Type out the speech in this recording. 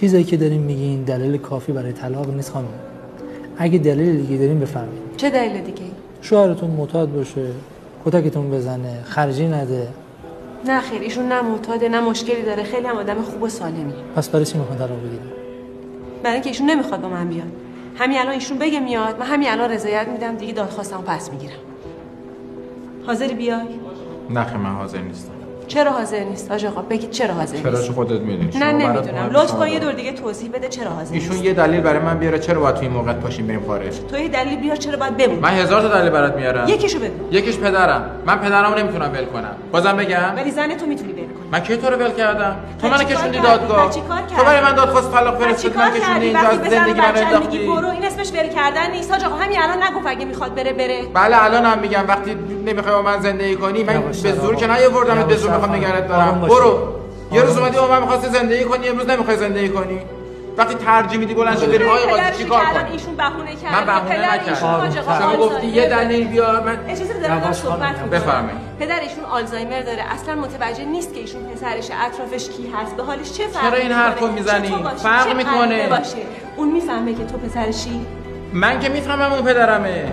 چیزایی که دارین میگین دلیل کافی برای طلاق نیست خانم. اگه دلیل دیگه دارین بفرمایید. چه دلیل دیگه؟ شوهرتون معتاد باشه، کتکتون بزنه، خرجی نده. نه خیر، ایشون نه معتاده نه مشکلی داره، خیلی هم آدم خوب و سالمیه. پس برای چی میخواد طلاق بگیره؟ برای اینکه ایشون نمیخواد با من بیاد. همین الان ایشون بگه میاد، من همین الان رضایت میدم، دیگه دادخواستمو پس میگیرم. حاضری بیای؟ نه خیر، من حاضر نیستم. چرا حاضر نیست حاج آقا؟ بگید چرا حاضر نیست؟ چرا خودت میدونی؟ نه نمیدونم. لطف کن یه دور دیگه توضیح بده چرا حاضر نیست. ایشون یه دلیل برای من بیاره چرا باید تو این موقع پاشیم بریم خارج؟ تو یه دلیل بیار چرا باید بمونی. من 1000 تا دلیل برات میارم. یکیشو بگو. یکیش پدرم. من پدرمو نمیتونم ول کنم. بازم بگم؟ ولی زن تو میتونی ول کنی. من کی تو رو ول کردم؟ تو منو کشوندی کار دادگاه. تو برای من دادخواست طلاق فرستادی، من کشوندی اینجا از زندگی من انداختی. برو، این اسمش ول کردن نیست حاج آقا. همین الان نگفت اگه میخواد بره. بله الانم میگم وقتی نمیخوای با من زندگی کنی، من به زور که نیاوردمت، به زور میخوام نگرت دارم. برو. یه روز اومدی با من می‌خواستی زندگی کنی، امروز نمی‌خوای زندگی کنی. وقتی ترجیح میدی بلند شو بری آقای قاضی چیکار کنی؟ ایشون بهونه کرد. من بهونه نکردم. شما گفتی یه دلیل بیار، من اجازه دارم صحبت کنم. بفرمایید. پدر ایشون آلزایمر داره، اصلا متوجه نیست که ایشون پسرش، اطرافش کی هست، به حالش چه فرقی. چرا این حرفو میزنی؟ فرق میکنه. اون میفهمه که تو پسرشی؟ من که میفهمم اون پدرمه.